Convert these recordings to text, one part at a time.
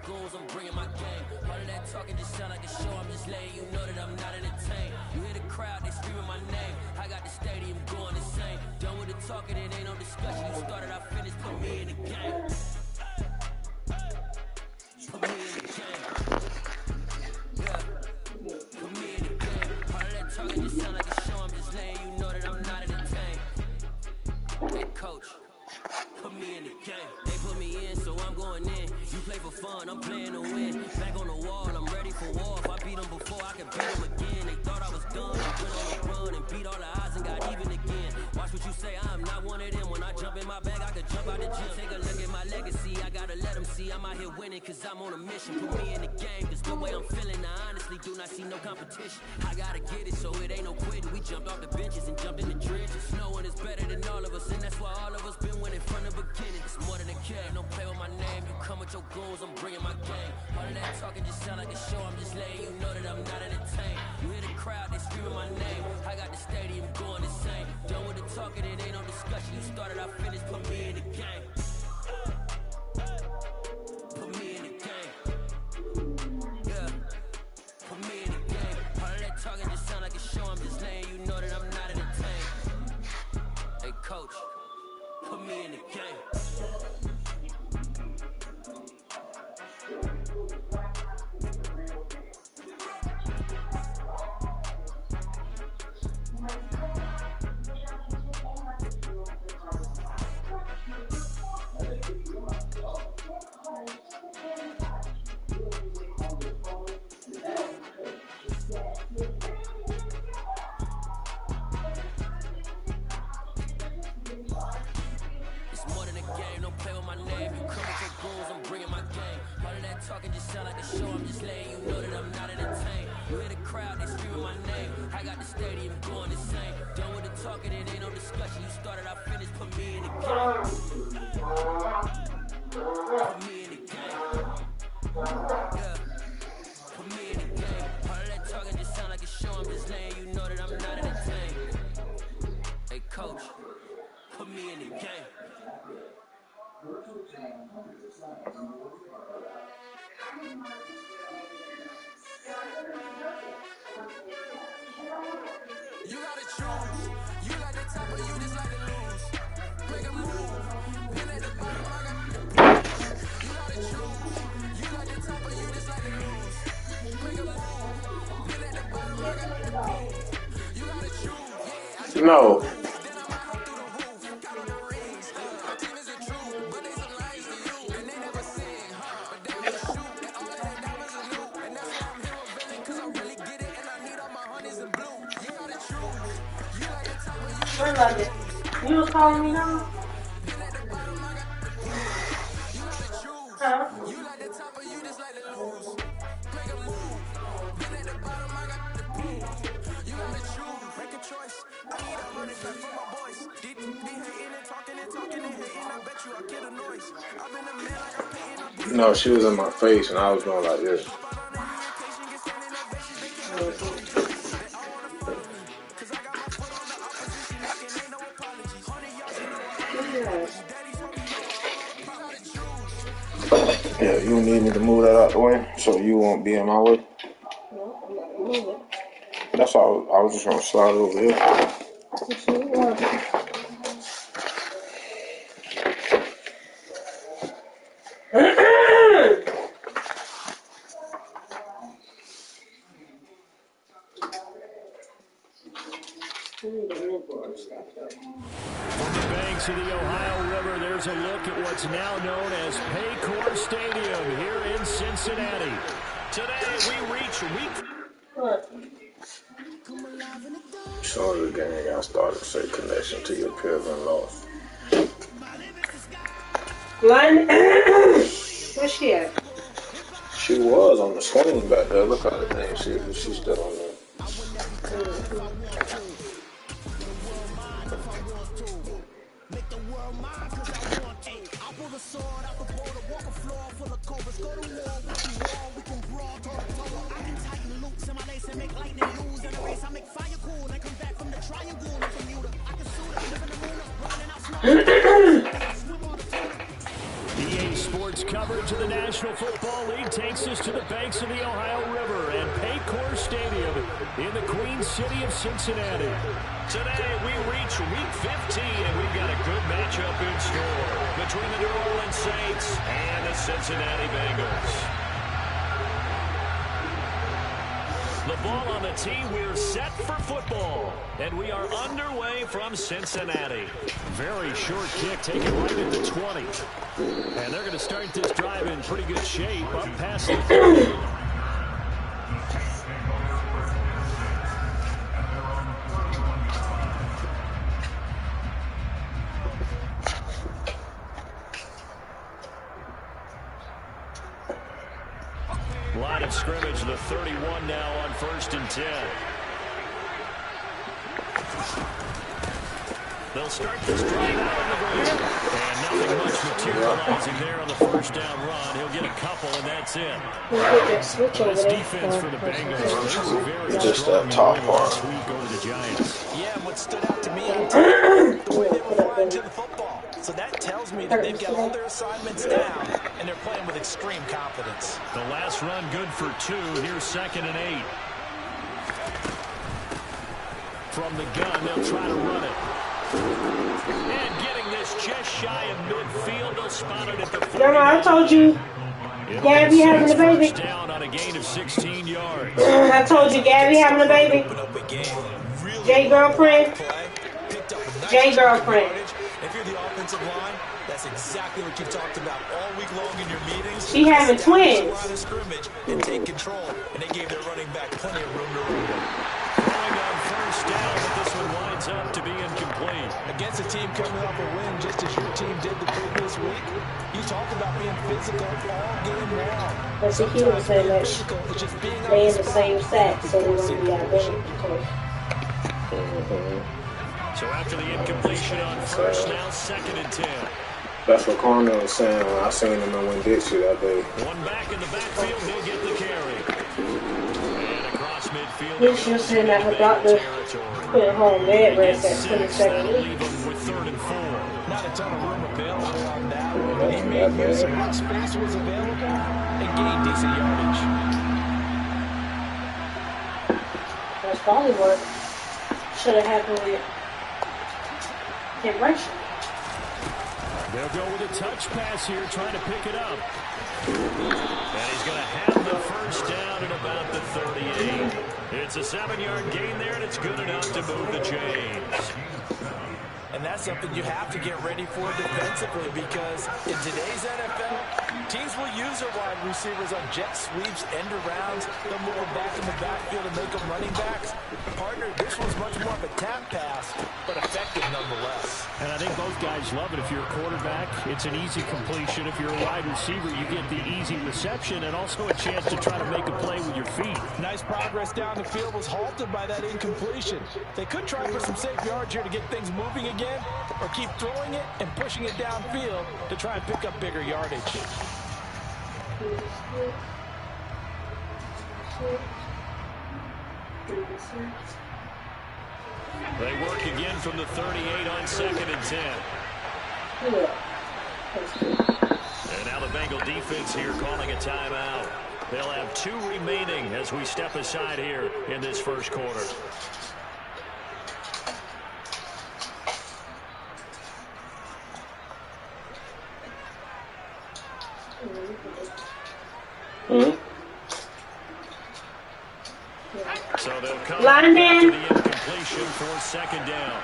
goons, I'm bringing my gang. All of that talking just sound like a show, I'm just letting you know that I'm not entertained. You hear the crowd, they screaming my name. I got the stadium going insane. Done with the talking, it ain't no discussion. You started, I finished, put me in the game. Put me in the game. Yeah. Put me in the game. All of that talking just sound like a show, I'm just letting you know that I'm not entertained. Hey, coach. Put me in the game. They put me in, so I'm going in. You play for fun, I'm playing to win. Back on the wall, I'm ready for war. If I beat them before, I can beat them again. They thought I was done, I went on a run and beat all the odds and got even again. Watch what you say, I'm not one of them. When I jump in my bag, I can jump out the gym. Take a look at my legacy, I gotta let them see I'm out here winning, cause I'm on a mission. Put me in the game, cause the way I'm feeling, I honestly do not see no competition. I gotta get it, so it ain't no quitting. We jumped off the benches and jumped in the trenches. No one is better than all of us, and that's why all of us been winning from the beginning. It's more than a game, don't play with my name. You come with your goons, I'm bringing my game. All of that talking just sound like a show, I'm just letting you know that I'm not entertained. You hear the crowd, they screaming my name. I got the stadium going insane. Done with the talking, it ain't no discussion. You started, I finished, put me in the game. Put me in the game. Yeah. Put me in the game. All of that talking just sound like a show, I'm just letting you know that I'm not entertained. Hey coach, put me in the game. Talking just sound like a show, I'm just letting you know that I'm not entertained. You hear the crowd, they screaming my name. I got the stadium going insane. Done with the talking, it ain't no discussion. You started, I finished, put me in the game. Put me in the game. Yeah. Put me in the game. All of that talking just sound like a show, I'm just letting you know that I'm not entertained. Hey coach, put me in the game. You gotta choose. You like the top or you just like to lose. Make a move. Pin at the bottom, I got the proof. You gotta choose. You like the top or you just like to lose. Make a move. Pin at the bottom, I got the proof. You gotta choose. Yeah, no. I love it. You was calling me now? Huh? No, she was in my face and I was going like this. Yeah, you need me to move that out the way so you won't be in my way. No, I'm not moving. That's all. I was just gonna slide it over here. What you want? From the banks of the Ohio River, there's a look at what's now known as Paycor Stadium here in Cincinnati. Today we reach week. So the game got started. Say connection to your Pilgrim lost. London? Where's she at? She was on the swing back there. Look at the thing. She's still on there. EA Sports coverage of the National Football League takes us to the banks of the Ohio River and Paycor Stadium in the Queen City of Cincinnati. Today, we reach Week 15, and we've got a good matchup in store between the New Orleans Saints and the Cincinnati Bengals. The ball on the tee, we're set for football. And we are underway from Cincinnati. Very short kick, taken right at the 20. And they're going to start this drive in pretty good shape, up past the 30. Line of scrimmage, the 31 now on 1st and 10. They'll start this drive out in the green. And nothing much materializing there on the first down run. He'll get a couple, and that's it. This defense for the Bengals, they were very just strong that top last part. week over the Giants. Yeah, and what stood out to me on tape, the way they were flying to the football. So that tells me that they've got all their assignments down, and they're playing with extreme confidence. The last run good for 2. Here's 2nd and 8. From the gun, they'll try to run it. And getting this just shy of midfield, they'll spot it at the 40. I told you, Gabby having a baby. First down on a gain of 16 yards. I told you, Gabby having a baby. J girlfriend. J girlfriend. If you're the offensive line, that's exactly what you've talked about all week long in your meetings. She having twins. Line of scrimmage and take control, and they gave their running back plenty of room to run. Throwing on first down, but this one winds up to be incomplete. Against a team coming off a win, just as your team did the previous week, you talked about being physical all game long. But see, he was saying that they in the same sack, so they're going to be identical. So after the incompletion on first, now 2nd and 10. That's what Cornell was saying when I seen him in Winn-Dixie that day. One back in the backfield, he'll get the carry. And across midfield. He should have said that her doctor put her home bed rest at 22nd week. Leave him with 3rd and 4. Not a ton of room available on that. He made use of what space was available and gained decent yardage. That's probably what should have happened with him rushing. They'll go with a touch pass here, trying to pick it up. And he's going to have the first down at about the 38. It's a 7-yard gain there, and it's good enough to move the chains. And that's something you have to get ready for defensively, because in today's NFL, teams will use their wide receivers on jet sweeps, end arounds. They'll move them back in the backfield and make them running backs. Partner, this was much more of a tap pass, but effective nonetheless. And I think both guys love it. If you're a quarterback, it's an easy completion. If you're a wide receiver, you get the easy reception and also a chance to try to make a play with your feet. Nice progress down the field was halted by that incompletion. They could try for some safe yards here to get things moving again, or keep throwing it and pushing it downfield to try and pick up bigger yardage. They work again from the 38 on 2nd and 10. And now the Bengal defense here calling a timeout. They'll have 2 remaining as we step aside here in this first quarter. So they'll come Line back to man. the incompletion for 2nd down.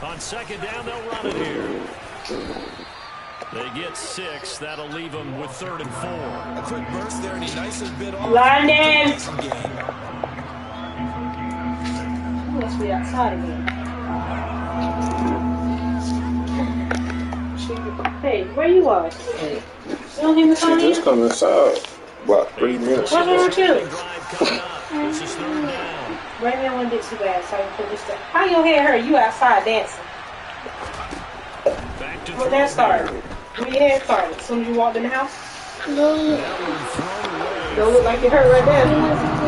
On 2nd down, they'll run it here. They get 6. That'll leave them with 3rd and 4. A quick burst there, and he nicely bit off. London! He must be outside again. Hey, where you are? You don't even come She in? just come inside about 3 minutes What's wrong ago. with you? Drive coming up. This is 3rd down. Bring me one Dixie bag so I can put this stuff. How your hair hurt? You outside dancing. Back to When that throw started? here. When your head started? As soon as you walked in the house? That one thrown away. Don't look like it hurt right there.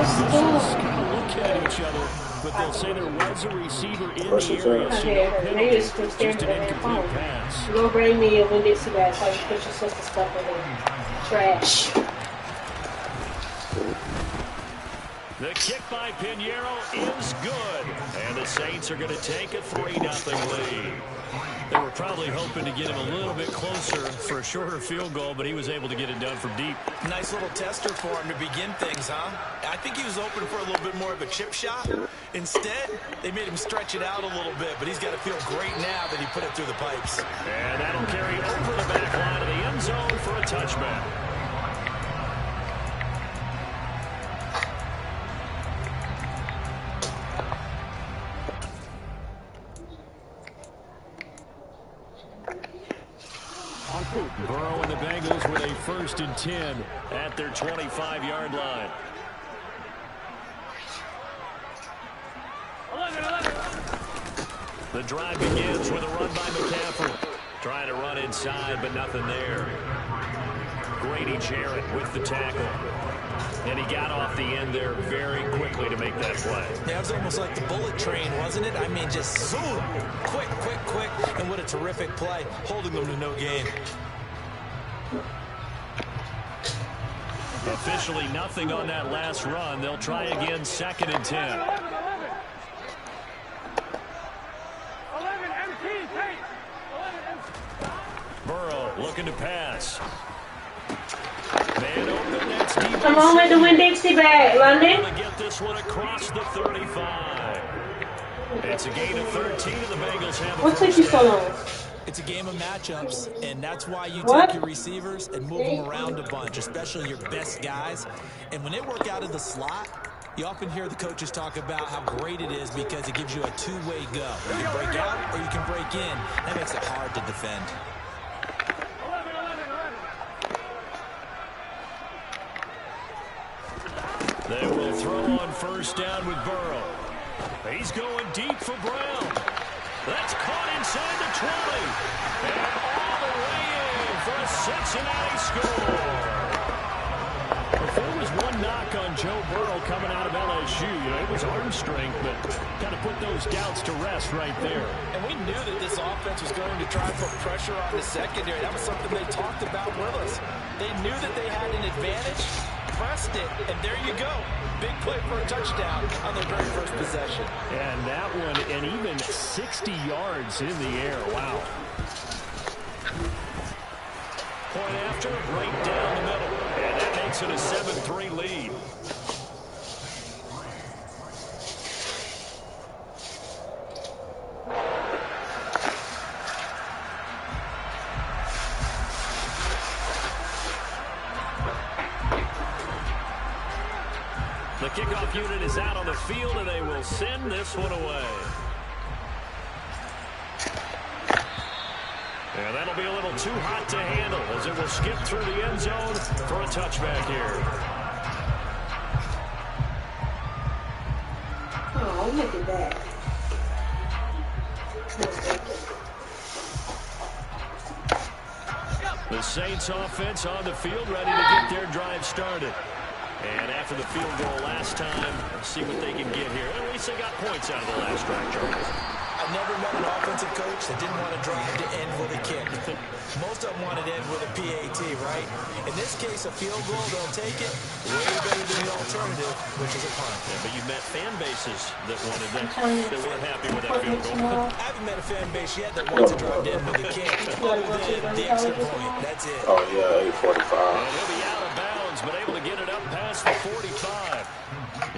Officials kind of look at each other, but they'll say there was a receiver in the area, so no penalty, just an incomplete pass. Go bring me a Winn-Dixie bag so you put your sister's stuff in there. Trash. The kick by Pinheiro is good, and the Saints are going to take a 3-0 lead. They were probably hoping to get him a little bit closer for a shorter field goal, but he was able to get it done from deep. Nice little tester for him to begin things, huh? I think he was open for a little bit more of a chip shot. Instead, they made him stretch it out a little bit, but he's got to feel great now that he put it through the pipes. And that'll carry over the back line of the end zone for a touchback. Burrow and the Bengals with a 1st and 10 at their 25-yard line. 11. The drive begins with a run by McCaffrey. Trying to run inside, but nothing there. Grady Jarrett with the tackle. And he got off the end there very quickly to make that play. Yeah, it was almost like the bullet train, wasn't it? I mean, just zoom, quick, and what a terrific play, holding them to no gain. Officially nothing on that last run. They'll try again, 2nd and 10. 11, Burrow looking to pass. Man open, that's deep. Come on with the Winn-Dixie bag, London. To get this one across the 35. It's a gain of 13, and the Bengals have a What took you so long? It's a game of matchups, and that's why you What? take your receivers and move them around a bunch, especially your best guys. And when they work out of the slot, you often hear the coaches talk about how great it is because it gives you a two-way go. You can break out or you can break in. That makes it hard to defend. They will throw on 1st down with Burrow. He's going deep for Brown. That's caught inside the 20. And all the way in for a Cincinnati score. If there was one knock on Joe Burrow coming out of LSU, it was arm strength, but kind of put those doubts to rest right there. And we knew that this offense was going to try to put pressure on the secondary. That was something they talked about with us. They knew that they had an advantage, pressed it, and there you go. Big play for a touchdown on their very first possession. And that one, and even 60 yards in the air. Wow. Point after, right down the middle. And that makes it a 7-3 lead. The kickoff unit is out on the field, and they will send this one away. And that'll be a little too hot to handle as it will skip through the end zone for a touchback here. Oh, look at that. The Saints offense on the field, ready to get their drive started. And after the field goal last time, let's see what they can get here. At least they got points out of the last drive, Charles. I've never met an offensive coach that didn't want to drive to end with a kick. Most of them want to end with a PAT, right? In this case, a field goal, they'll take it way better than the alternative, which is a punt. Yeah, but you've met fan bases that wanted that, that weren't happy with that field goal. I haven't met a fan base yet that wants to drive to end with a kick. Other than the extra point, that's it. Oh, yeah, 8:45. And he'll be out of bounds, but able to get it up past the 45.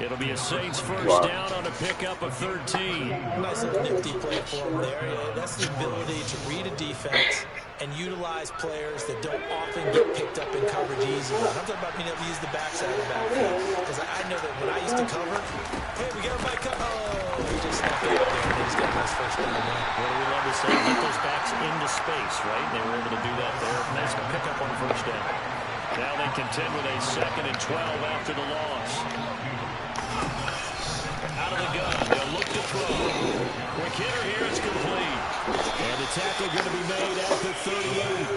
It'll be a Saints first down on a pickup of 13. Nice little nifty play for him there. Yeah, that's the ability to read a defense and utilize players that don't often get picked up in coverage easily. I'm talking about being able to use the backside of the backfield. Because I know that when I used to cover, hey, we got a bike cut. Oh, he just snapped it out there. And he's got a nice first down there. What do we love to say? Get those backs into space, right? They were able to do that there. Nice pickup on first down. Now they contend with a 2nd and 12 after the loss. Out of the gun, they'll look to throw. Quick hitter here, it's complete. And the tackle going to be made at the 38.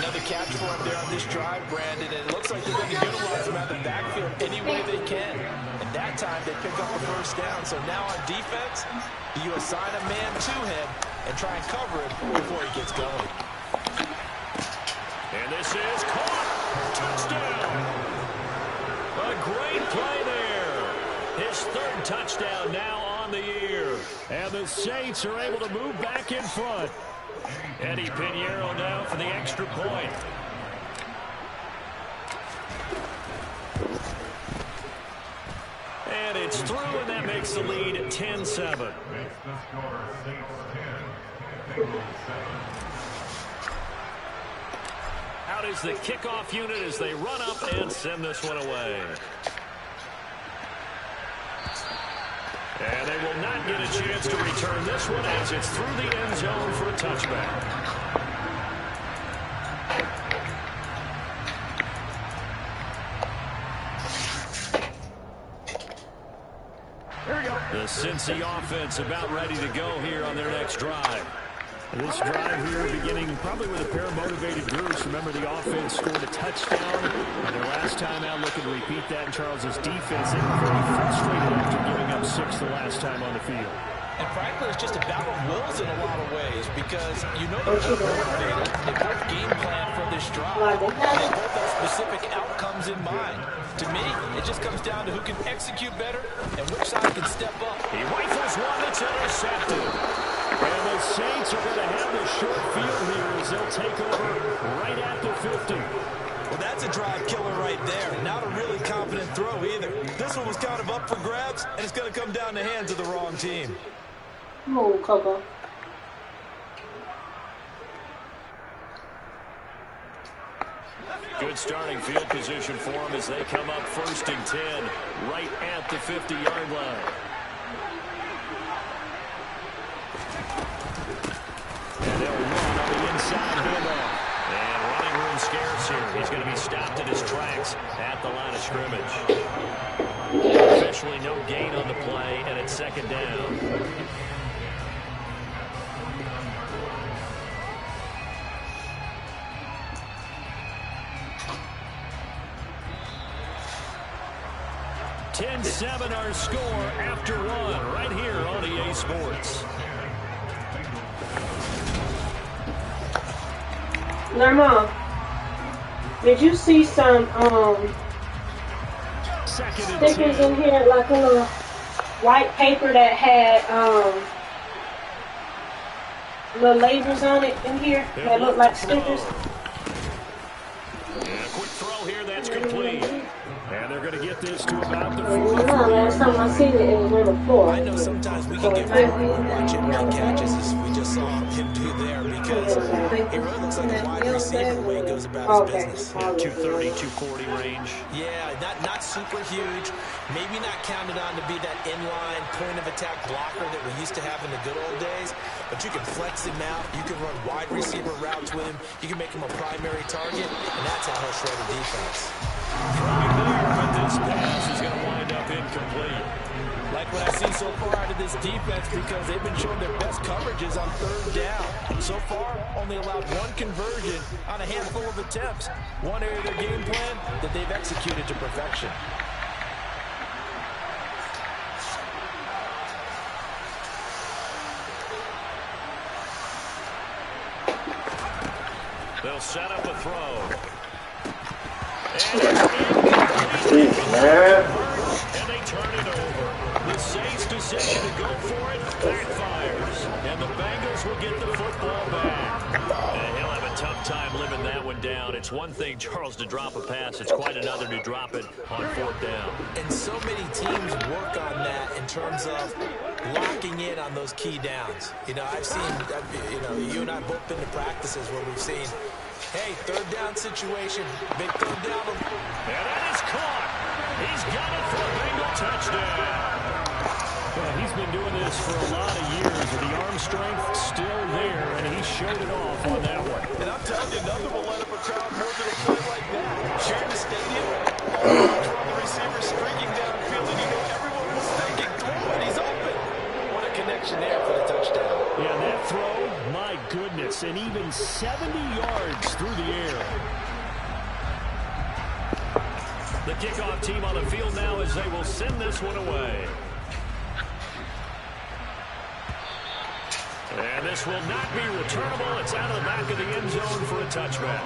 Another catch for him there on this drive, Brandon, and it looks like they're going to utilize him out of the backfield any way they can. And that time they pick up a first down. So now on defense, you assign a man to him and try and cover him before he gets going. And this is caught. Touchdown. A great play there. His third touchdown now on the year. And the Saints are able to move back in front. Eddie Pinheiro now for the extra point. And it's through, and that makes the lead 10-7. Out is the kickoff unit as they run up and send this one away. And they will not get a chance to return this one as it's through the end zone for a touchback. There we go. The Cincy offense about ready to go here on their next drive. This drive here beginning probably with a pair of motivated groups. Remember, the offense scored a touchdown on their last time out. Looking to repeat that in Charles's defense. They were very frustrated after giving up 6 the last time on the field. And frankly, it's just a battle of wills in a lot of ways because you know they're both motivated. They both game plan for this drive. They both have specific outcomes in mind. To me, it just comes down to who can execute better and which side can step up. He rifles one that's intercepted. And the Saints are going to have the short field here as they'll take over right at the 50. Well, that's a drive killer right there. Not a really confident throw either. This one was kind of up for grabs, and it's going to come down the hands of the wrong team. Oh, Coco. Good starting field position for them as they come up 1st and 10 right at the 50-yard line. And they'll run on the inside handoff. And running room scarce here. He's going to be stopped in his tracks at the line of scrimmage. Officially no gain on the play, and it's 2nd down. $10-7 our score after 1 right here on EA Sports. Lerma, did you see some stickers in here, like a little white paper that had little labels on it in here that look like stickers? And a quick throw here, that's complete. And they're going to get this to about the 4. Last time I seen it, it was on the floor. I know sometimes we can get bored watching make catches as we just saw him do there because he really looks like a wide receiver the way he goes about his business. Yeah, 230, 240 range. Yeah, not super huge. Maybe not counted on to be that inline point of attack blocker that we used to have in the good old days. But you can flex him out. You can run wide receiver routes with him. You can make him a primary target, and that's how he'll shred a defense. Throwing there, but this pass is going to wind up incomplete. Like what I've seen so far out of this defense because they've been showing their best coverages on 3rd down. So far, only allowed 1 conversion on a handful of attempts. One area of their game plan that they've executed to perfection. They'll set up a throw. And they turn it over. The Saints' decision to go for it backfires. And the Bengals will get the football back. And he'll have a tough time living that one down. It's one thing, Charles, to drop a pass. It's quite another to drop it on 4th down. And so many teams work on that in terms of locking in on those key downs. You know, I've seen, you and I have both been to practices where we've seen, hey, 3rd down situation, big 3rd down. And that is caught. He's got it for a Bengal touchdown. Well, he's been doing this for a lot of years, and the arm strength still there, and he showed it off on that one. And I'm telling you, nothing will let up a crowd more than a play like that. Sharing the stadium, all the receiver streaking downfield, and you know everyone was thinking, separation there for the touchdown. Yeah, that throw, my goodness, and even 70 yards through the air. The kickoff team on the field now as they will send this one away. And this will not be returnable. It's out of the back of the end zone for a touchback.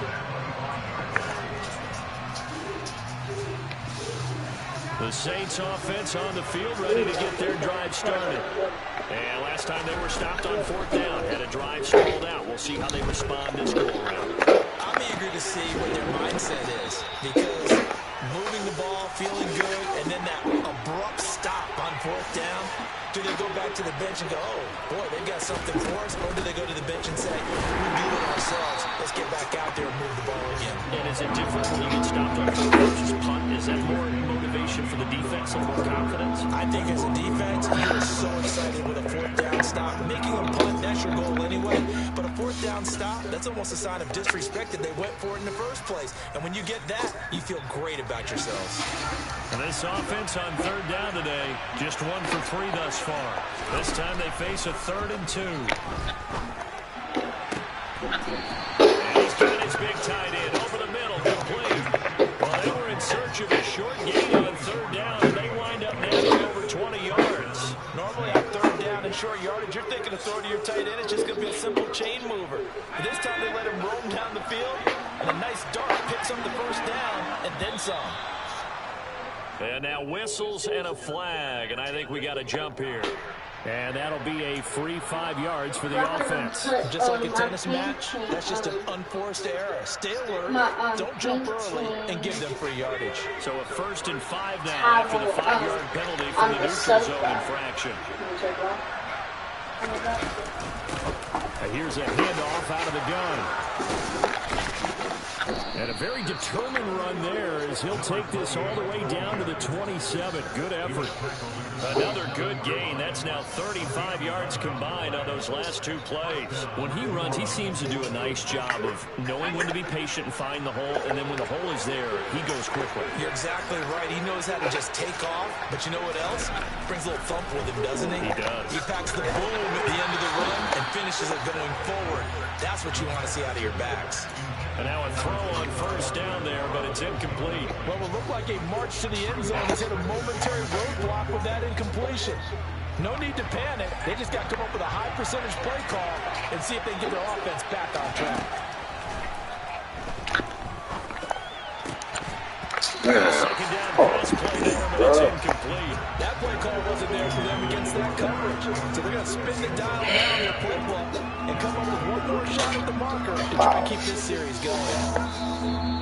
The Saints offense on the field ready to get their drive started. And last time they were stopped on 4th down, had a drive stalled out. We'll see how they respond this go-around. I'm eager to see what their mindset is, because moving the ball, feeling good, and then that abrupt stop on 4th down. Do they go back to the bench and go, oh, boy, they've got something for us? Or do they go to the bench and say, we beat it ourselves. Let's get back out there and move the ball again. And is it different when you get stopped on 4th versus punt? Is that more motivation for the defense and more confidence? I think as a defense, you are so excited with a 4th down stop. Making a punt, that's your goal anyway. But a 4th down stop, that's almost a sign of disrespect that they went for it in the first place. And when you get that, you feel great about yourselves. And this offense on 3rd down today, just 1 for 3 thus far. This time they face a 3rd and 2. And he's got his big tight end over the middle, complete. Well, they were in search of a short gain on 3rd down, and they wind up nabbing over 20 yards. Normally on 3rd down and short yardage, you're thinking of throw to your tight end. It's just going to be a simple chain mover. But this time they let him roam down the field, and a nice dart picks up the 1st down, and then some. And now whistles and a flag, and I think we got a jump here. And that'll be a free 5 yards for the offense. Just like a tennis match, that's just an unforced error. Stay alert, don't jump early, and give them free yardage. So a 1st and 5 now after the 5-yard penalty for the neutral zone infraction. And here's a handoff out of the gun. And a very determined run there as he'll take this all the way down to the 27. Good effort. Another good gain. That's now 35 yards combined on those last 2 plays. When he runs, he seems to do a nice job of knowing when to be patient and find the hole, and then when the hole is there, he goes quickly. You're exactly right. He knows how to just take off, but you know what else? Brings a little thump with him, doesn't he? He does. He packs the boom at the end of the run and finishes it going forward. That's what you want to see out of your backs. And now a throw on 1st down there, but it's incomplete. Well, it looked like a march to the end zone has hit a momentary roadblock with that incompletion. No need to panic. They just got to come up with a high percentage play call and see if they can get their offense back on track. Second down pass play there, but it's incomplete. That play call wasn't there for them against that coverage. So they're going to spin the dial down their playbook and come up with one more shot at the marker to try to keep this series going.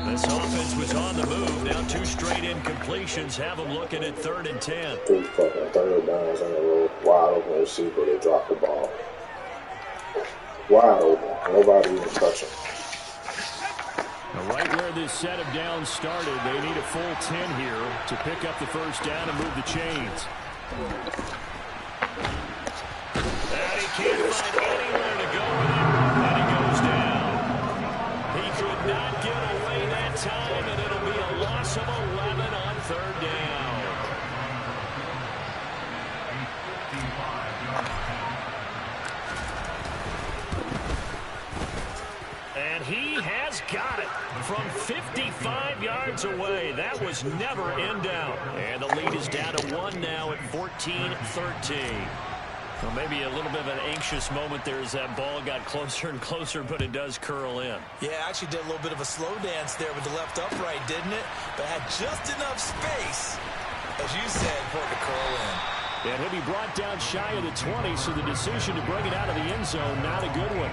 This offense was on the move. Now 2 straight incompletions have them looking at 3rd and 10. 2 fucking 3rd downs on the road. Wide open receiver. They drop the ball. Wide open. Nobody even touching. Right where this set of downs started, they need a full 10 here to pick up the 1st down and move the chains. And he can't find anywhere to go with it, and he goes down. He could not get away that time, and it'll be a loss of 11 on 3rd down. And he has got it from 55 yards away. That was never in doubt. And the lead is down to 1 now at 14-13. Well, maybe a little bit of an anxious moment there as that ball got closer and closer, but it does curl in. Yeah, actually did a little bit of a slow dance there with the left upright, didn't it? But had just enough space, as you said, for it to curl in. And he'll be brought down shy of the 20, so the decision to bring it out of the end zone, not a good one.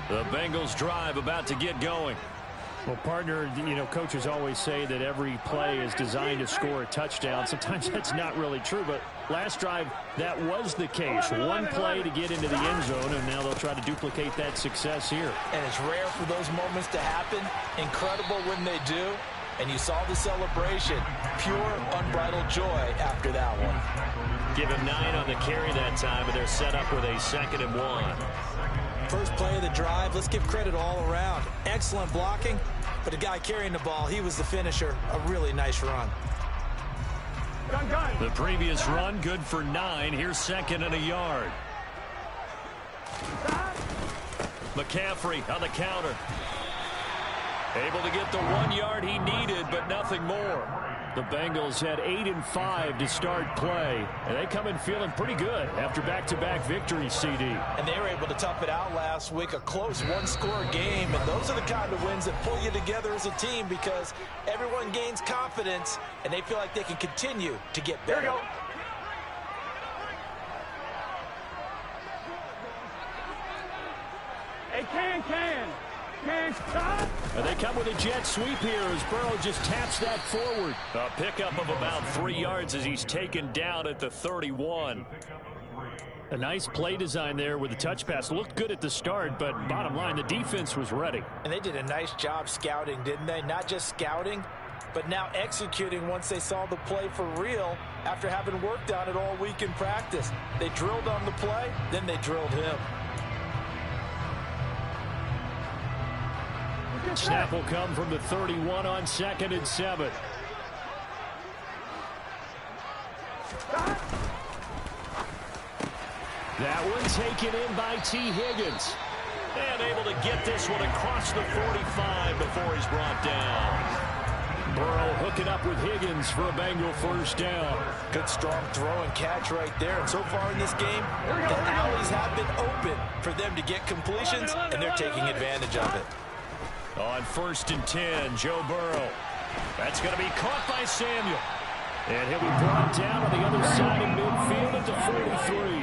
The Bengals drive about to get going. Well, partner, you know, coaches always say that every play is designed to score a touchdown. Sometimes that's not really true, but last drive, that was the case. 1 play to get into the end zone, and now they'll try to duplicate that success here. And it's rare for those moments to happen. Incredible when they do. And you saw the celebration. Pure, unbridled joy after that one. Give him 9 on the carry that time, and they're set up with a 2nd and 1. first play of the drive. Let's give credit all around. Excellent blocking, but the guy carrying the ball, he was the finisher. A really nice run. The previous run, good for 9. Here's second and a yard. McCaffrey on the counter. Able to get the 1 yard he needed, but nothing more. The Bengals had 8-5 to start play, and they come in feeling pretty good after back-to-back victories, CD. And they were able to tough it out last week, a close one-score game, and those are the kind of wins that pull you together as a team because everyone gains confidence, and they feel like they can continue to get better. Here we go. Hey, Can stop. And they come with a jet sweep here as Burrow just taps that forward. A pickup of about 3 yards as he's taken down at the 31. A nice play design there with the touch pass. Looked good at the start, but bottom line, the defense was ready. And they did a nice job scouting, didn't they? Not just scouting, but now executing once they saw the play for real after having worked on it all week in practice. They drilled on the play, then they drilled him. Snap will come from the 31 on 2nd and 7. That one taken in by T. Higgins. And able to get this one across the 45 before he's brought down. Burrow hooking up with Higgins for a Bengal first down. Good strong throw and catch right there. And so far in this game, the alleys have been open for them to get completions, and they're taking advantage of it. On 1st and 10, Joe Burrow. That's going to be caught by Samuel. And he'll be brought down on the other side of midfield at the 43.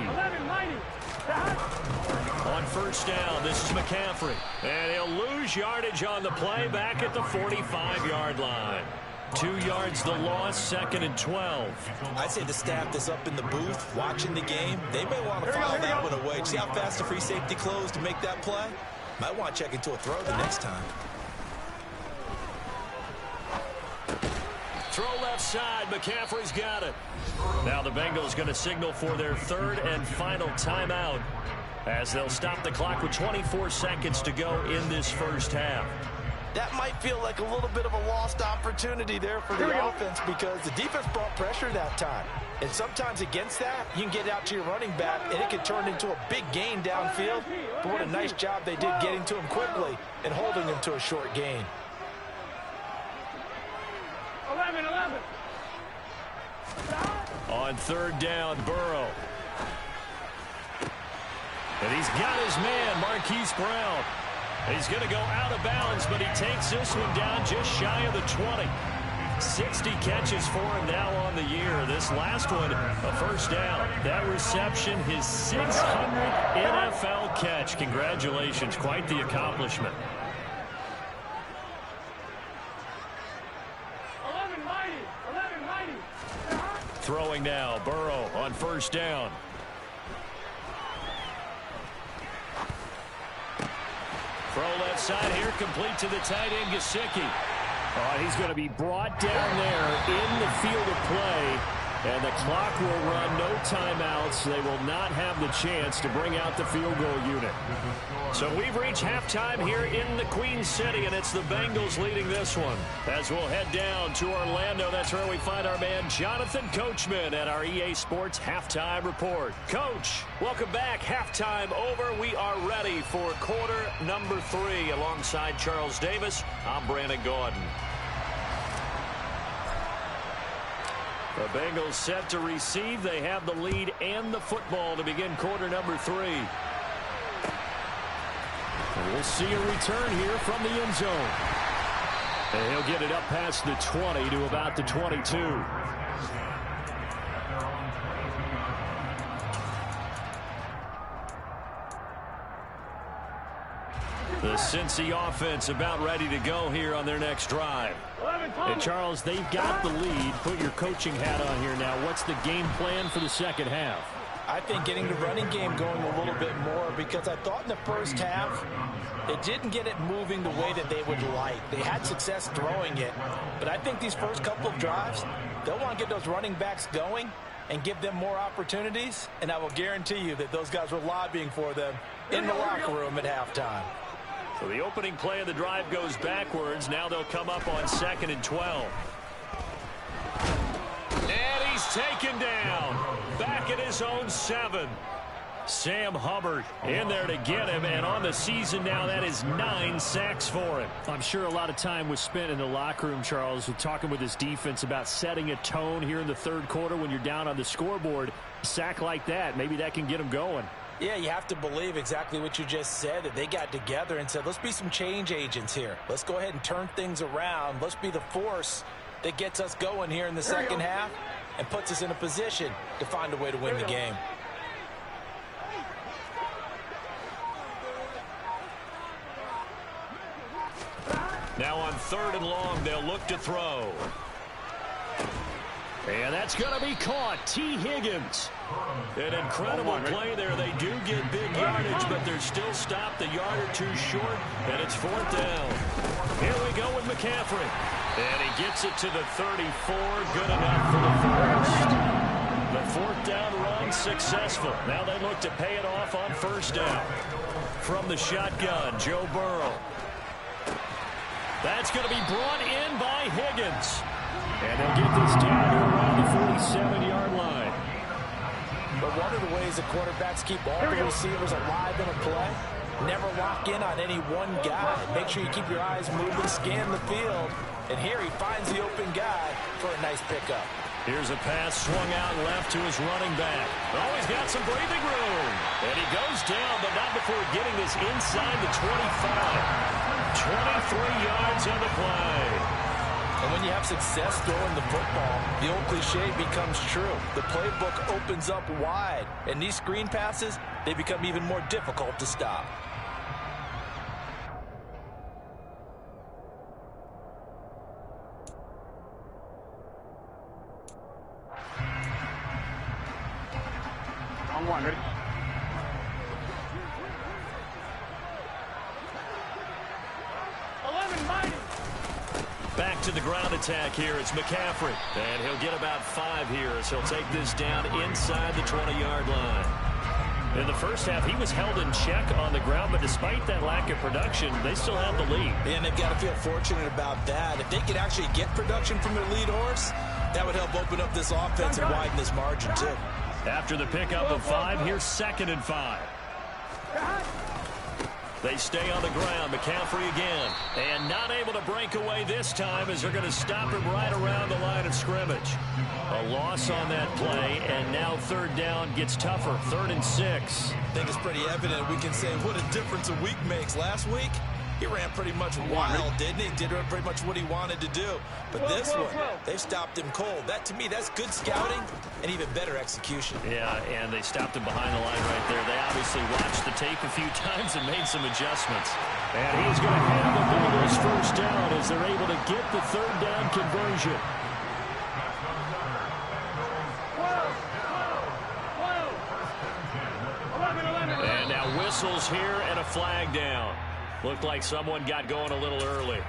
On 1st down, this is McCaffrey. And he'll lose yardage on the play back at the 45-yard line. 2 yards the loss, 2nd and 12. I'd say the staff that's up in the booth watching the game, they may want to file that one away. See how fast the free safety closed to make that play? Might want to check into a throw the next time. Throw left side. McCaffrey's got it. Now the Bengals going to signal for their 3rd and final timeout as they'll stop the clock with 24 seconds to go in this first half. That might feel like a little bit of a lost opportunity there for the offense because the defense brought pressure that time. And sometimes against that, you can get out to your running back, and it can turn into a big gain downfield. But what a nice job they did getting to him quickly and holding him to a short gain. 11. On 3rd down, Burrow. And he's got his man, Marquise Brown. He's going to go out of bounds, but he takes this one down just shy of the 20. 60 catches for him now on the year. This last one, a first down. That reception, his 600th NFL catch. Congratulations, quite the accomplishment. 11. Throwing now, Burrow on 1st down. Throw left side here, complete to the tight end, Gesicki. He's going to be brought down there in the field of play, and the clock will run, no timeouts. They will not have the chance to bring out the field goal unit. So we've reached halftime here in the Queen City, and it's the Bengals leading this one. As we'll head down to Orlando, that's where we find our man Jonathan Coachman at our EA Sports Halftime Report. Coach, welcome back. Halftime over. We are ready for quarter number 3. Alongside Charles Davis, I'm Brandon Gordon. The Bengals set to receive. They have the lead and the football to begin quarter number 3. And we'll see a return here from the end zone. And he'll get it up past the 20 to about the 22. The Cincy offense about ready to go here on their next drive. And Charles, they've got the lead. Put your coaching hat on here now. What's the game plan for the second half? I think getting the running game going a little bit more because I thought in the first half they didn't get it moving the way that they would like. They had success throwing it, but I think these first couple of drives, they'll want to get those running backs going and give them more opportunities, and I will guarantee you that those guys were lobbying for them in the locker room at halftime. So the opening play of the drive goes backwards. Now they'll come up on 2nd and 12. And he's taken down. Back at his own 7. Sam Hubbard in there to get him, and on the season now, that is 9 sacks for him. I'm sure a lot of time was spent in the locker room, Charles, with talking with his defense about setting a tone here in the third quarter when you're down on the scoreboard. A sack like that, maybe that can get him going. Yeah, you have to believe exactly what you just said, that they got together and said, let's be some change agents here. Let's go ahead and turn things around. Let's be the force that gets us going here in the second half and puts us in a position to find a way to win the game. Now on 3rd and long, they'll look to throw. And that's going to be caught. T. Higgins. An incredible play there. They do get big yardage, but they're still stopped a yard or two short, and it's 4th down. Here we go with McCaffrey. And he gets it to the 34. Good enough for the first. The 4th down run successful. Now they look to pay it off on 1st down. From the shotgun, Joe Burrow. That's going to be brought in by Higgins. And they'll get this down to around the 47-yard line. But one of the ways the quarterbacks keep all the receivers alive in a play, never lock in on any one guy. Make sure you keep your eyes moving, scan the field. And here he finds the open guy for a nice pickup. Here's a pass swung out left to his running back. Oh, he's got some breathing room. And he goes down, but not before getting this inside the 25. 23 yards on the play. And when you have success throwing the football, the old cliche becomes true. The playbook opens up wide, and these screen passes, they become even more difficult to stop. On 1, ready? Back to the ground attack here. It's McCaffrey. And he'll get about 5 here as he'll take this down inside the 20-yard line. In the first half, he was held in check on the ground, but despite that lack of production, they still have the lead. And they've got to feel fortunate about that. If they could actually get production from their lead horse, that would help open up this offense and widen this margin, too. After the pickup of 5, here's 2nd and 5. They stay on the ground. McCaffrey again. And not able to break away this time as they're going to stop him right around the line of scrimmage. A loss on that play, and now 3rd down gets tougher. 3rd and 6. I think it's pretty evident. We can say what a difference a week makes. Last week, he ran pretty much wild, didn't he? Did pretty much what he wanted to do. But this one, they stopped him cold. That, to me, that's good scouting and even better execution. Yeah, and they stopped him behind the line right there. They obviously watched the tape a few times and made some adjustments. And he's going to have the Bengals 1st down as they're able to get the 3rd down conversion. And now whistles here and a flag down. Looked like someone got going a little early.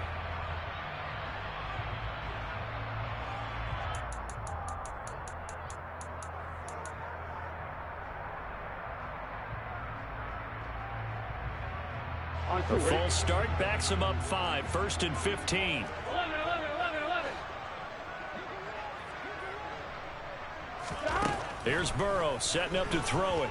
The full start backs him up 5. 1st and 15. 11. Here's Burrow setting up to throw it.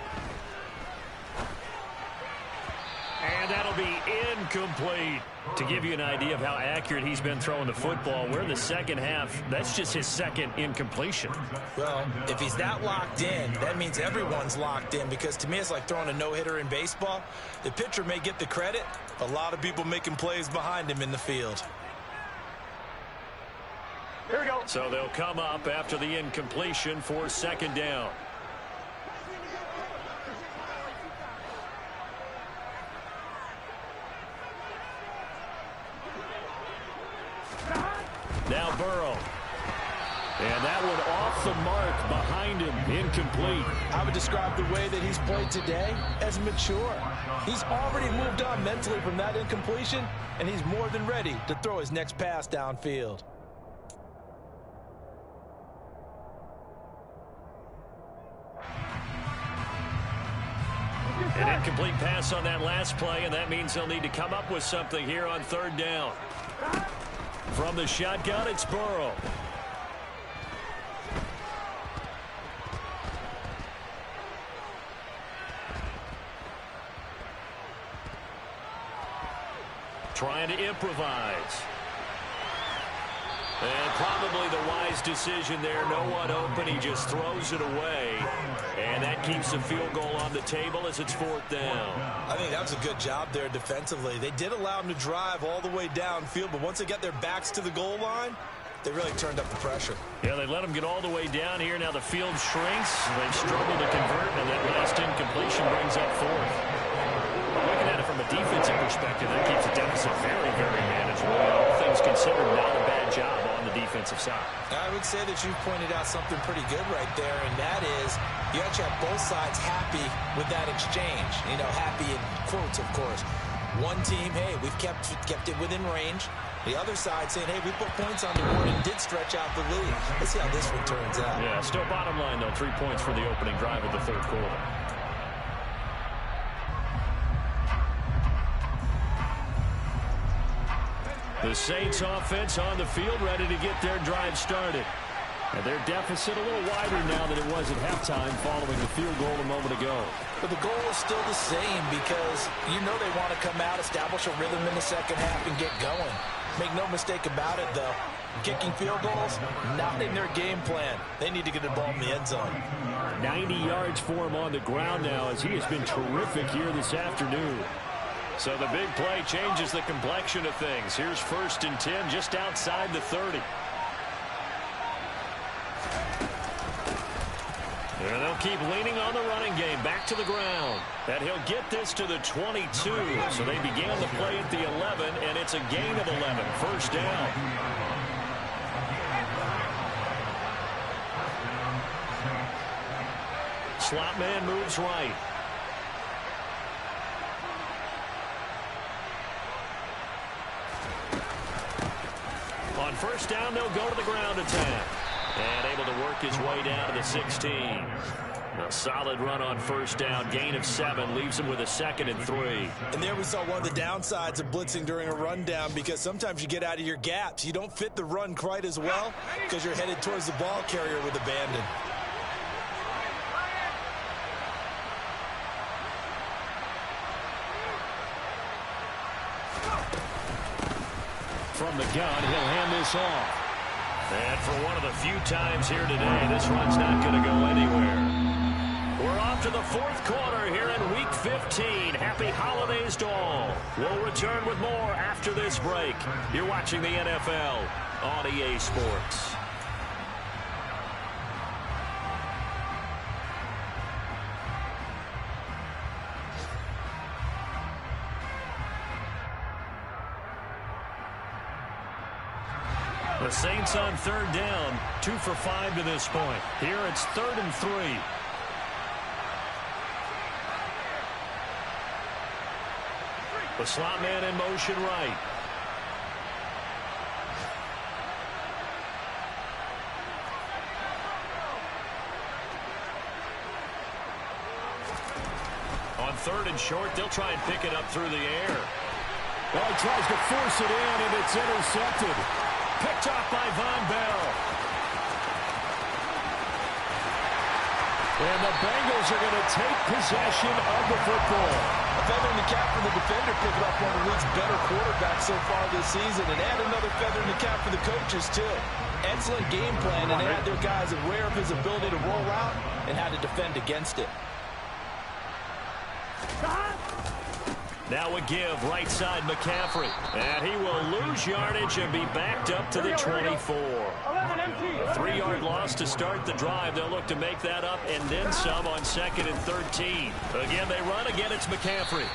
And that'll be incomplete. To give you an idea of how accurate he's been throwing the football, we're in the second half. That's just his 2nd incompletion. Well, if he's that locked in, that means everyone's locked in, because to me it's like throwing a no-hitter in baseball. The pitcher may get the credit, a lot of people making plays behind him in the field. Here we go. So they'll come up after the incompletion for 2nd down. Now Burrow. And that one off the mark behind him. Incomplete. I would describe the way that he's played today as mature. He's already moved on mentally from that incompletion, and he's more than ready to throw his next pass downfield. An incomplete pass on that last play, and that means they'll need to come up with something here on third down. From the shotgun, it's Burrow. Trying to improvise. And probably the wise decision there. No one open. He just throws it away. And that keeps the field goal on the table as it's fourth down. I think that was a good job there defensively. They did allow him to drive all the way downfield, but once they got their backs to the goal line, they really turned up the pressure. Yeah, they let him get all the way down here. Now the field shrinks. They've struggled to convert, and that last incompletion brings up fourth. Looking at it from a defensive perspective, that keeps the deficit very, very manageable. All things considered, not a bad job on the defensive side. I would say that you've pointed out something pretty good right there, and that is you actually have both sides happy with that exchange. You know, happy in quotes, of course. One team, hey, we've kept it within range. The other side saying, hey, we put points on the board and did stretch out the lead. Let's see how this one turns out. Yeah, still bottom line, though, 3 points for the opening drive of the third quarter. The Saints offense on the field, ready to get their drive started. And their deficit a little wider now than it was at halftime following the field goal a moment ago. But the goal is still the same because you know they want to come out, establish a rhythm in the second half, and get going. Make no mistake about it, though. Kicking field goals, not in their game plan. They need to get the ball in the end zone. 90 yards for him on the ground now as he has been terrific here this afternoon. So the big play changes the complexion of things. Here's 1st and 10 just outside the 30. And they'll keep leaning on the running game back to the ground. And he'll get this to the 22. So they began the play at the 11, and it's a gain of 11. First down. Slot man moves right. On first down, they'll go to the ground attack. And able to work his way down to the 16. A solid run on first down. Gain of 7 leaves him with a 2nd and 3. And there we saw one of the downsides of blitzing during a rundown because sometimes you get out of your gaps. You don't fit the run quite as well because you're headed towards the ball carrier with abandon. From the gun, he'll hand this off. And for one of the few times here today, this run's not going to go anywhere. We're off to the fourth quarter here in Week 15. Happy holidays to all. We'll return with more after this break. You're watching the NFL on EA Sports. The Saints on third down, 2 for 5 to this point. Here it's 3rd and 3. The slot man in motion right. On 3rd and short, they'll try and pick it up through the air. Well, he tries to force it in, and it's intercepted. Picked off by Von Bell. And the Bengals are going to take possession of the football. A feather in the cap for the defender, picking up one of the league's better quarterbacks so far this season, and add another feather in the cap for the coaches, too. Excellent game plan, and they had their guys aware of his ability to roll out and how to defend against it. Now a give, right side McCaffrey. And he will lose yardage and be backed up to the 24. A 3-yard loss to start the drive. They'll look to make that up and then some on 2nd and 13. Again, they run. Again, it's McCaffrey.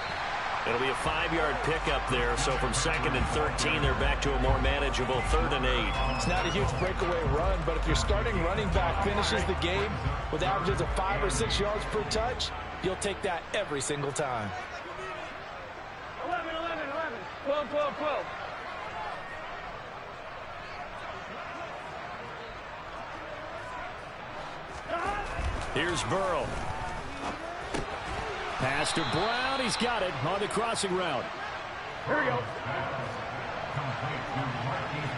It'll be a 5-yard pickup there. So from 2nd and 13, they're back to a more manageable 3rd and 8. It's not a huge breakaway run, but if your starting running back finishes the game with averages of 5 or 6 yards per touch, you'll take that every single time. 12, 12, 12. Here's Burrow. Pass to Brown. He's got it on the crossing route. Here we go.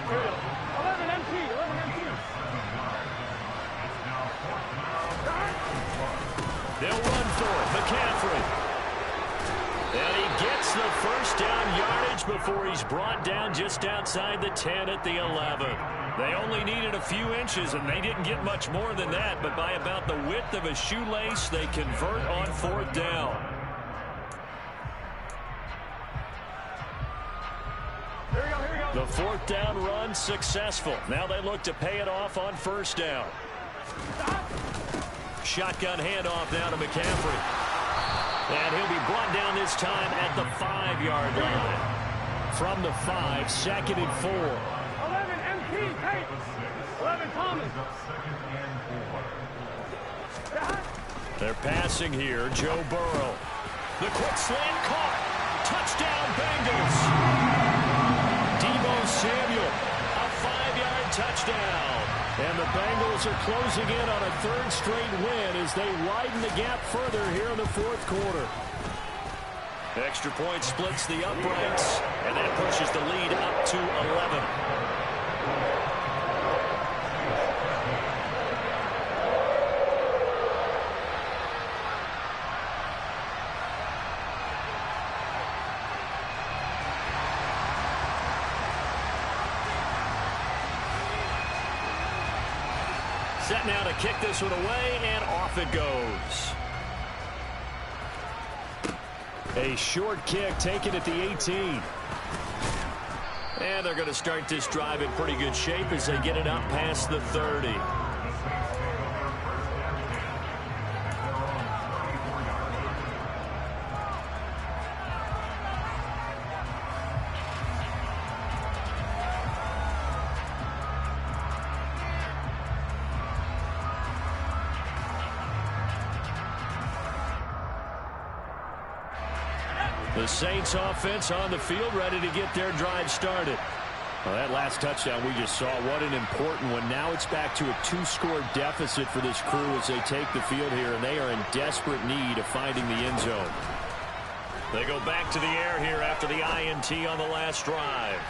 Here we go. 11 MT. 11 MT. They'll run for it. McCaffrey. And he gets the first down yardage before he's brought down just outside the 10 at the 11. They only needed a few inches, and they didn't get much more than that, but by about the width of a shoelace, they convert on 4th down. Here we go, here we go. The 4th down run successful. Now they look to pay it off on 1st down. Shotgun handoff now to McCaffrey. And he'll be brought down this time at the 5-yard line. From the 5, 2nd and 4. 11 MT. Hey. 11 Thomas. They're passing here. Joe Burrow. The quick slant caught. Touchdown Bengals. Deebo Samuel. A 5-yard touchdown. And the Bengals are closing in on a 3rd straight win as they widen the gap further here in the 4th quarter. Extra point splits the uprights, and that pushes the lead up to 11. Set now to kick this one away, and off it goes. A short kick taken at the 18. And they're going to start this drive in pretty good shape as they get it up past the 30. The Saints offense on the field, ready to get their drive started. Well, that last touchdown we just saw, what an important one. Now it's back to a 2-score deficit for this crew as they take the field here, and they are in desperate need of finding the end zone. They go back to the air here after the INT on the last drive.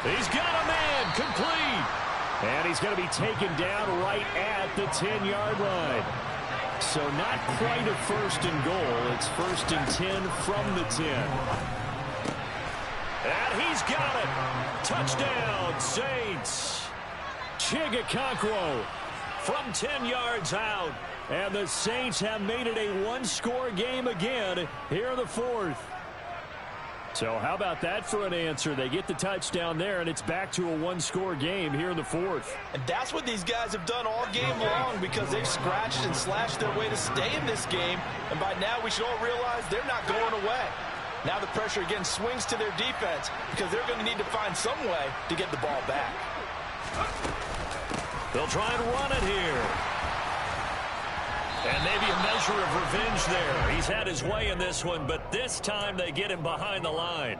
He's got a man, complete. And he's going to be taken down right at the 10-yard line. So not quite a 1st and goal. It's 1st and 10 from the 10. And he's got it. Touchdown, Saints. Chigakonkwo from 10 yards out. And the Saints have made it a 1-score game again here in the 4th. So how about that for an answer? They get the touchdown there, and it's back to a 1-score game here in the 4th. And that's what these guys have done all game long because they've scratched and slashed their way to stay in this game. And by now we should all realize they're not going away. Now the pressure again swings to their defense because they're going to need to find some way to get the ball back. They'll try and run it here. And maybe a measure of revenge there. He's had his way in this one, but this time they get him behind the line.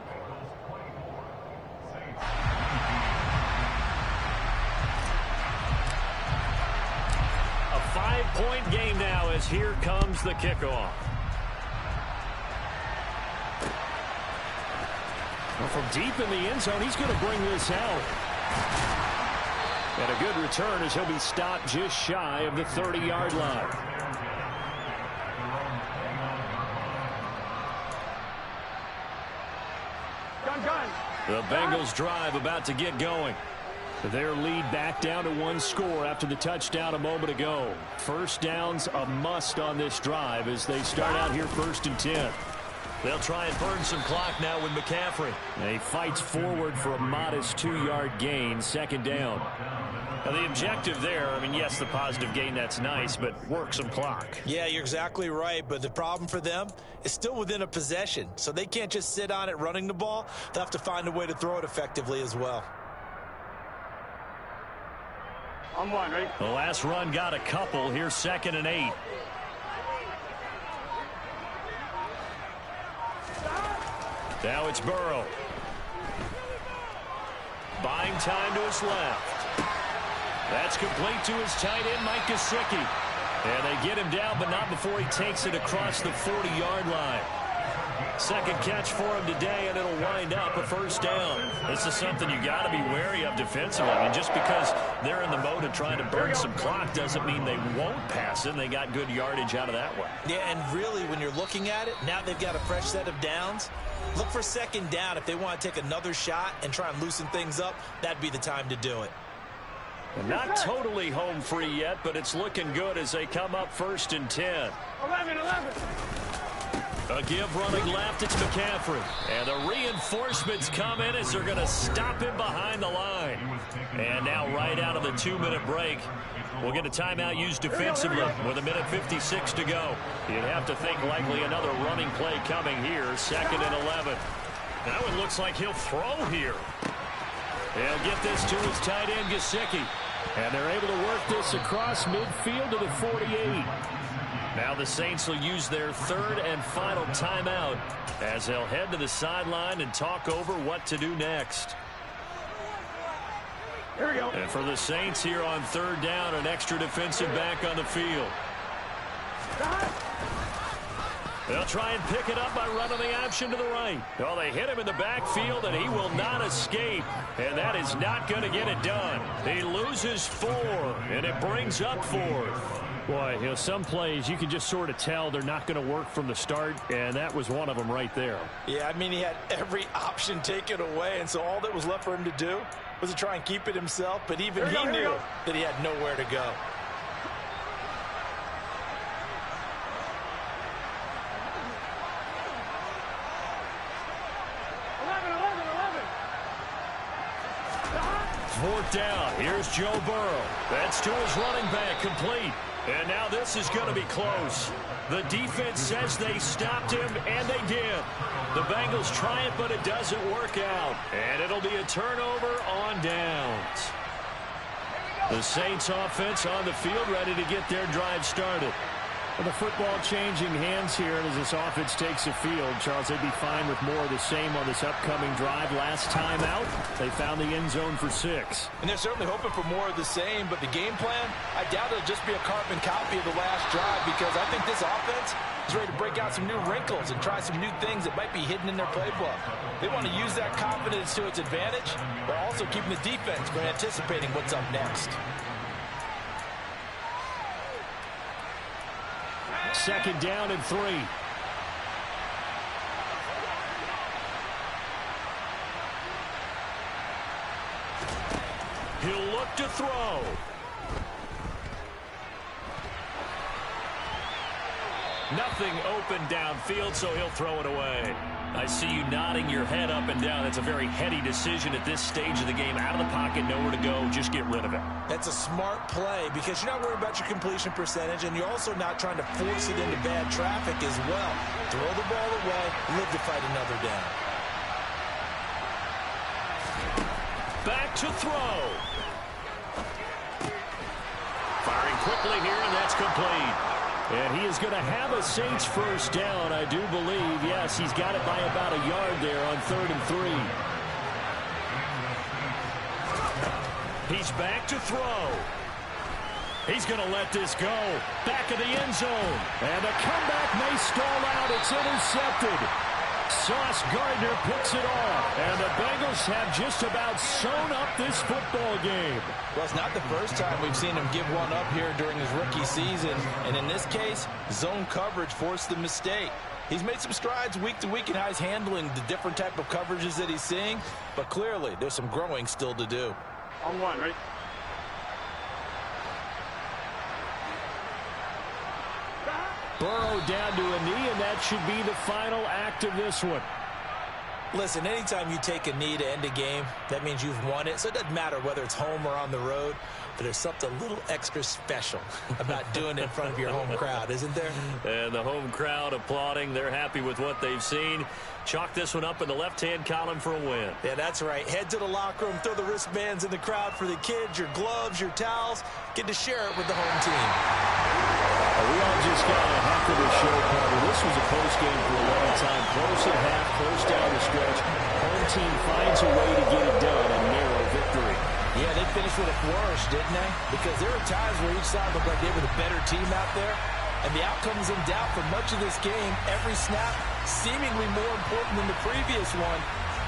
A 5-point game now as here comes the kickoff. Well, from deep in the end zone, he's going to bring this out. And a good return as he'll be stopped just shy of the 30-yard line. The Bengals drive about to get going. Their lead back down to 1 score after the touchdown a moment ago. 1st down's a must on this drive as they start out here 1st and 10. They'll try and burn some clock now with McCaffrey. And he fights forward for a modest 2-yard gain, 2nd down. Now the objective there, I mean, yes, the positive gain, that's nice, but work some clock. Yeah, you're exactly right, but the problem for them is still within a possession, so they can't just sit on it running the ball. They'll have to find a way to throw it effectively as well. On 1, ready? The last run got a couple. Here's 2nd and 8. Now it's Burrow. Buying time to his left. That's complete to his tight end, Mike Gesicki. And they get him down, but not before he takes it across the 40-yard line. Second catch for him today, and it'll wind up a first down. This is something you got to be wary of defensively. I mean, just because they're in the mode of trying to burn some clock doesn't mean they won't pass it. And they got good yardage out of that one. Yeah, and really, when you're looking at it, now they've got a fresh set of downs. Look for second down. If they want to take another shot and try and loosen things up, that'd be the time to do it. Not totally home free yet, but it's looking good as they come up 1st and 10. 11. A give running left, it's McCaffrey. And the reinforcements come in as they're going to stop him behind the line. And now right out of the 2-minute break, we'll get a timeout used defensively with 1:56 to go. You'd have to think likely another running play coming here, 2nd and 11. Now it looks like he'll throw here. He'll get this to his tight end, Gesicki. And they're able to work this across midfield to the 48. Now the Saints will use their 3rd and final timeout as they'll head to the sideline and talk over what to do next. Here we go. And for the Saints here on 3rd down, an extra defensive back on the field. They'll try and pick it up by running the option to the right. Well, they hit him in the backfield, and he will not escape. And that is not going to get it done. He loses 4, and it brings up 4th. Boy, you know, some plays you can just sort of tell they're not going to work from the start, and that was one of them right there. Yeah, I mean, he had every option taken away, and so all that was left for him to do was to try and keep it himself, but even he knew that he had nowhere to go. Fourth down. Here's Joe Burrow. That's to his running back, complete. And now this is going to be close. The defense says they stopped him, and they did. The Bengals try it, but it doesn't work out. And it'll be a turnover on downs. The Saints offense on the field ready to get their drive started. Well, the football changing hands here as this offense takes the field. Charles, they'd be fine with more of the same on this upcoming drive. Last time out, they found the end zone for 6. And they're certainly hoping for more of the same, but the game plan, I doubt it'll just be a carbon copy of the last drive, because I think this offense is ready to break out some new wrinkles and try some new things that might be hidden in their playbook. They want to use that confidence to its advantage, but also keeping the defense from anticipating what's up next. 2nd down and 3. He'll look to throw. Nothing open downfield, so he'll throw it away. I see you nodding your head up and down. That's a very heady decision at this stage of the game. Out of the pocket, nowhere to go. Just get rid of it. That's a smart play because you're not worried about your completion percentage, and you're also not trying to force it into bad traffic as well. Throw the ball away, live to fight another down. Back to throw. Firing quickly here, and that's complete. And he is going to have a Saints first down, I do believe. Yes, he's got it by about a yard there on 3rd and 3. He's back to throw. He's going to let this go. Back of the end zone. And the comeback may stall out. It's intercepted. Sauce Gardner picks it off. And the Bengals have just about sewn up this football game. Well, it's not the first time we've seen him give one up here during his rookie season. And in this case, zone coverage forced the mistake. He's made some strides week to week in how he's handling the different type of coverages that he's seeing. But clearly, there's some growing still to do. On 1, right? Burrow down to a knee, and that should be the final act of this one. Listen, anytime you take a knee to end a game, that means you've won it. So it doesn't matter whether it's home or on the road, but there's something a little extra special about doing it in front of your home crowd, isn't there? And the home crowd applauding. They're happy with what they've seen. Chalk this one up in the left-hand column for a win. Yeah, that's right. Head to the locker room, throw the wristbands in the crowd for the kids, your gloves, your towels. Get to share it with the home team. We all just got a heck of a show cover. This was a close game for a long time. Close at half, close down the stretch. Home team finds a way to get it done. A narrow victory. Yeah, they finished almost with a flourish, didn't they? Because there were times where each side looked like they were the better team out there, and the outcome was in doubt for much of this game. Every snap seemingly more important than the previous one.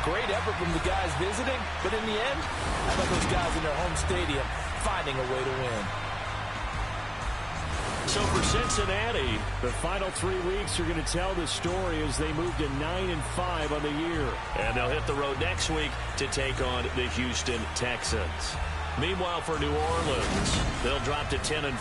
Great effort from the guys visiting, but in the end, how about those guys in their home stadium finding a way to win? So for Cincinnati, the final 3 weeks are going to tell the story as they move to 9-5 on the year. And they'll hit the road next week to take on the Houston Texans. Meanwhile, for New Orleans, they'll drop to 10-4 on